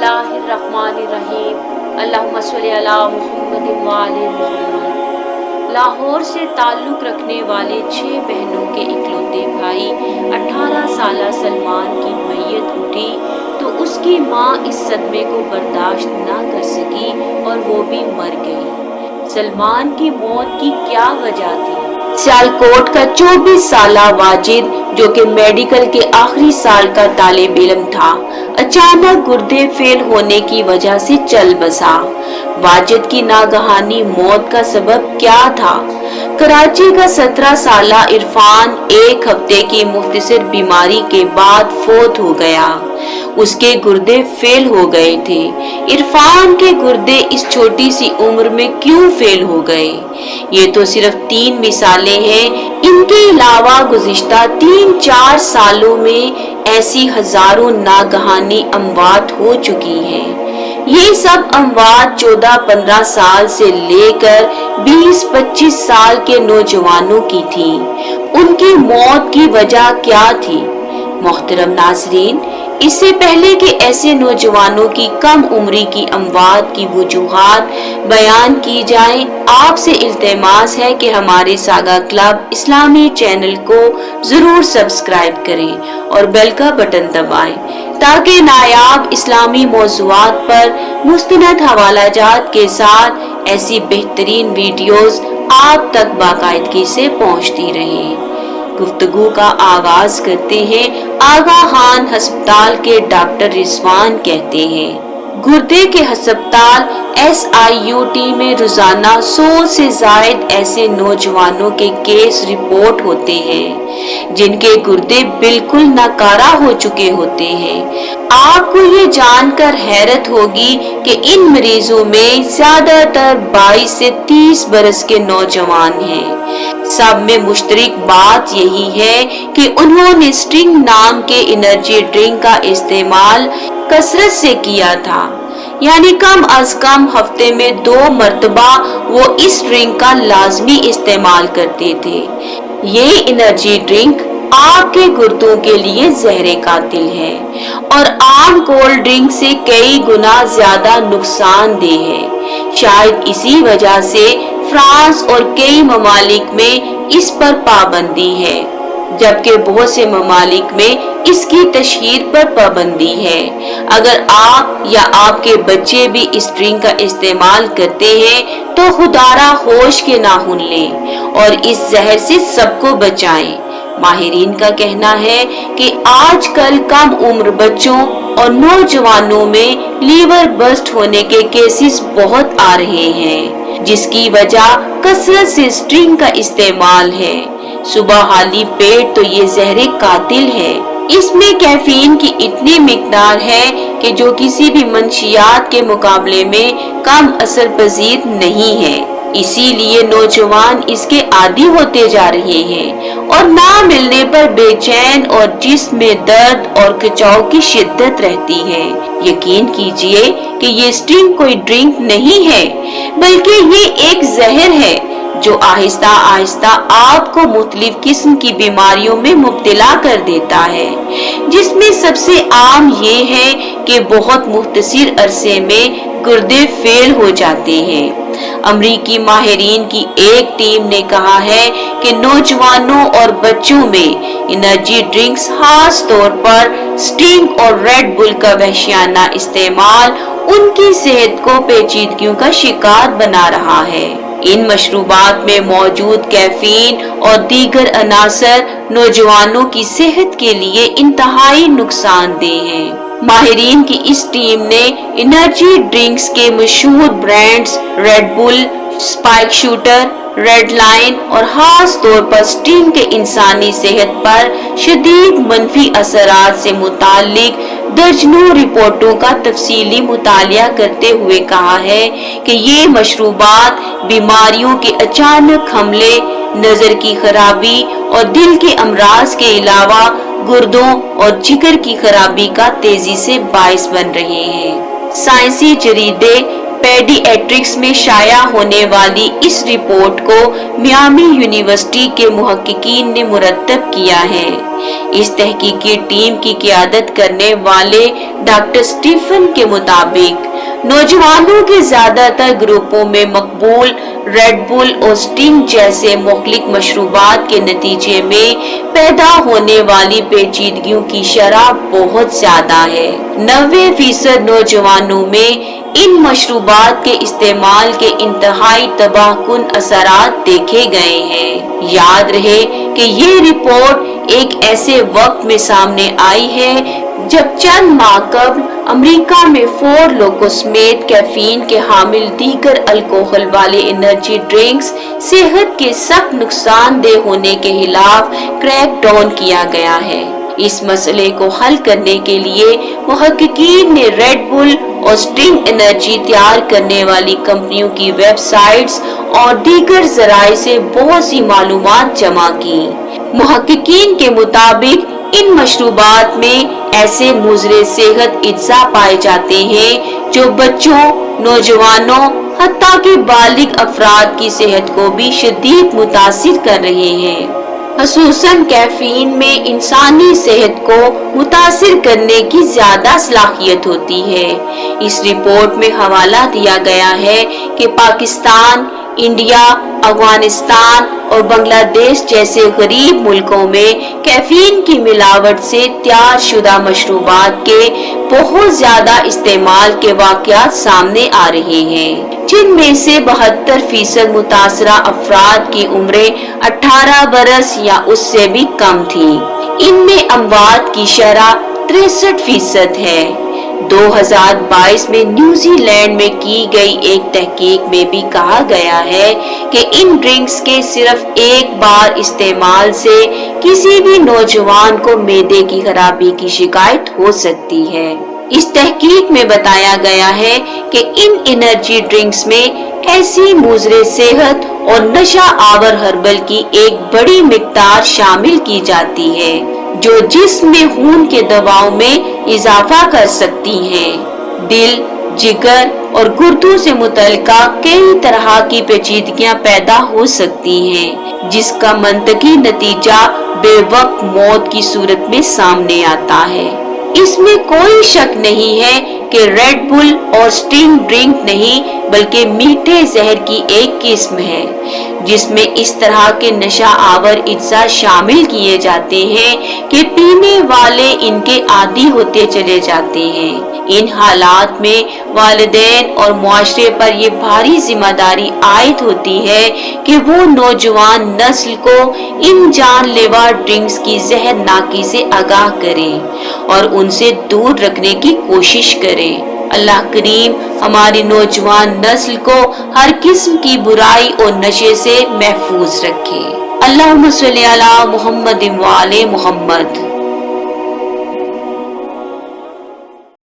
बिस्मिल्लाहिर्रहमानिर्रहीम अल्लाहुम्मा सल्लि अला मुहम्मद व आले मुहम्मद। लाहौर से ताल्लुक़ रखने वाले 6 बहनों के इकलौते भाई 18 साला सलमान की मैयत उठी तो उसकी माँ इस सदमे को बर्दाश्त ना कर सकी और वो भी मर गई। सलमान की मौत की क्या वजह थी? सियालकोट का 24 साला वाजिद, जो कि मेडिकल के आखिरी साल का तालिब इल्म था, अचानक गुर्दे फेल होने की वजह से चल बसा। वाजिद की नागहानी मौत का सबब क्या था? कराची का 17 साला इरफान एक हफ्ते की मुख्तसर बीमारी के बाद फौत हो गया। उसके गुर्दे फेल हो गए थे। इरफान के गुर्दे इस छोटी सी उम्र में क्यों फेल हो गए? ये तो सिर्फ 3 मिसालें हैं। इनके अलावा गुज़िश्ता 3-4 सालों में ऐसी हजारों नागहानी अमवात हो चुकी हैं। ये सब अमवात 14-15 साल से लेकर 20-25 साल के नौजवानों की थी। उनकी मौत की वजह क्या थी? मोहतरम नाज़रीन, इससे पहले कि ऐसे नौजवानों की कम उम्री की अमवात की वजूहात बयान की जाए, आपसे इल्तिमास है कि हमारे सागा क्लब इस्लामी चैनल को जरूर सब्सक्राइब करें और बेल का बटन दबाएं ताकि नायाब इस्लामी मौज़ूआत पर मुस्तनद हवालाजात के साथ ऐसी बेहतरीन वीडियोस आप तक बाकायदगी से पहुंचती रहें। गुफ्तगू का आगाज करते हैं। आगा खान हस्पताल के डॉक्टर रिजवान कहते हैं, गुर्दे के हस्पताल SIUT में रोजाना 100 से जायद ऐसे नौजवानों के केस रिपोर्ट होते हैं जिनके गुर्दे बिल्कुल नाकारा हो चुके होते हैं। आपको ये जानकर हैरत होगी कि इन मरीजों में ज्यादातर 22 से 30 बरस के नौजवान हैं। सब में मुश्तरक बात यही है कि उन्होंने स्ट्रिंग नाम के एनर्जी ड्रिंक का इस्तेमाल कसरत से किया था, यानी कम अज कम हफ्ते में 2 मर्तबा वो इस ड्रिंक का लाजमी इस्तेमाल करते थे। ये एनर्जी ड्रिंक आपके गुर्दों के लिए जहरे कातिल है और आम कोल्ड ड्रिंक से कई गुना ज्यादा नुकसानदेह है। शायद इसी वजह से फ्रांस और कई ममालिक में इस पर पाबंदी है, जबकि बहुत से ममालिक में इसकी तशहीर पर पाबंदी है। अगर आप या आपके बच्चे भी इस ड्रिंक का इस्तेमाल करते हैं तो खुदारा होश के नाखून लें और इस जहर से सबको बचाएं। माहिरीन का कहना है कि आजकल कम उम्र बच्चों और नौजवानों में लीवर बस्ट होने के केसेस बहुत आ रहे हैं, जिसकी वजह कसरत से स्ट्रिंग का इस्तेमाल है। सुबह खाली पेट तो ये जहरे कातिल है। इसमें कैफीन की इतनी मिकदार है कि जो किसी भी मंशियात के मुकाबले में कम असर पजीर नहीं है। इसीलिए नौजवान इसके आदी होते जा रहे हैं और ना मिलने पर बेचैन और जिस्म में दर्द और खिंचाव की शिद्दत रहती है। यकीन कीजिए कि ये स्ट्रिंग कोई ड्रिंक नहीं है, बल्कि ये एक जहर है जो आहिस्ता आहिस्ता आपको मुख्तलिफ किस्म की बीमारियों में मुब्तला कर देता है, जिसमें सबसे आम ये है कि बहुत मुख्तसर अरसे में गुर्दे फेल हो जाते हैं। अमरीकी माहिरीन की एक टीम ने कहा है कि नौजवानों और बच्चों में एनर्जी ड्रिंक्स, खास तौर पर स्टिंग और रेड बुल का वहशियाना इस्तेमाल उनकी सेहत को पेचीदगियों का शिकार बना रहा है। इन मशरूबात में मौजूद कैफीन और दीगर अनासर नौजवानों की सेहत के लिए इंतहाई नुकसानदेह हैं। माहिरीन की इस टीम ने एनर्जी ड्रिंक्स के मशहूर brands red bull, spike shooter, red line और खास तौर पर स्टिंग के इंसानी सेहत पर शदीद मनफी असरात से मुताल्लिक दर्जनों रिपोर्टों का तफसीली मुतालिया करते हुए कहा है कि ये मशरूबात बीमारियों के अचानक हमले, नजर की खराबी और दिल के अमराज के अलावा गुर्दों और जिगर की खराबी का तेजी से बाइस बन रहे हैं। साइंसी जरीदे पेडियाट्रिक्स में शाया होने वाली इस रिपोर्ट को मियामी यूनिवर्सिटी के मुहक्किकीन ने मुरतब किया है। इस तहकीकी टीम की क़ियादत करने वाले डॉक्टर स्टीफन के मुताबिक नौजवानों के ज्यादातर ग्रुपों में मकबूल रेड बुल और स्टिंग जैसे मुख्तलिफ मशरूबात के नतीजे में पैदा होने वाली पेचीदगियों की शरह बहुत ज्यादा है। 90% नौजवानों में इन मशरूबात के इस्तेमाल के इंतहाई तबाहकुन असरात देखे गए हैं। याद रहे कि ये रिपोर्ट एक ऐसे वक्त में सामने आई है जब चंद माह कबल अमेरिका में 4 लोगों समेत कैफीन के हामिल दीगर अल्कोहल वाले एनर्जी ड्रिंक्स सेहत के सख्त नुकसानदेह होने के खिलाफ क्रैक डाउन किया गया है। इस मसले को हल करने के लिए मुहक्किकीन ने रेड बुल और स्टिंग एनर्जी तैयार करने वाली कंपनियों की वेबसाइट्स और दीगर जराए से बहुत सी मालूमात जमा की। मुहक्किकीन के मुताबिक इन मशरूबात में ऐसे मुज़रे सेहत अज्जा पाए जाते हैं जो बच्चों, नौजवानों, हत्ता कि बालिग अफराद की सेहत को भी शदीद मुतासिर कर रहे हैं। खसूसन कैफीन में इंसानी सेहत को मुतासिर करने की ज्यादा सलाहियत होती है। इस रिपोर्ट में हवाला दिया गया है कि पाकिस्तान, इंडिया, अफगानिस्तान और बांग्लादेश जैसे गरीब मुल्कों में कैफीन की मिलावट से तैयार शुदा मशरूबात के बहुत ज्यादा इस्तेमाल के वाक़यात सामने आ रहे हैं, जिनमें से 72% मुतासरा अफराद की उम्रें 18 बरस या उससे भी कम थी। इनमें अमवात की शरह 63% है। 2022 में न्यूजीलैंड में की गई एक तहकीक में भी कहा गया है कि इन ड्रिंक्स के सिर्फ एक बार इस्तेमाल से किसी भी नौजवान को मैदे की खराबी की शिकायत हो सकती है। इस तहकीक में बताया गया है कि इन एनर्जी ड्रिंक्स में ऐसी मुज़रे सेहत और नशा आवर हर्बल की एक बड़ी मिकदार शामिल की जाती है जो जिस्म में खून के दबाव में इजाफा कर सकती हैं। दिल, जिगर और गुर्दों से मुतल्लिका कई तरह की पेचीदगियां पैदा हो सकती हैं, जिसका मंतकी नतीजा बेवक्त मौत की सूरत में सामने आता है। इसमें कोई शक नहीं है कि रेड बुल और स्टिंग ड्रिंक नहीं बल्कि मीठे जहर की एक किस्म है, जिसमें इस तरह के नशा आवर अज्जा शामिल किए जाते हैं कि पीने वाले इनके आदी होते चले जाते हैं। इन हालात में वालिदैन और मुआशरे पर ये भारी जिम्मेदारी आयद होती है कि वो नौजवान नस्ल को इन जानलेवा ड्रिंक्स की जहरनाकी से आगाह करें और उनसे दूर रखने की कोशिश करें। अल्लाह करीम हमारी नौजवान नस्ल को हर किस्म की बुराई और नशे से महफूज रखे। अल्लाहुम्मा सल्ली अला मुहम्मद व आले मुहम्मद।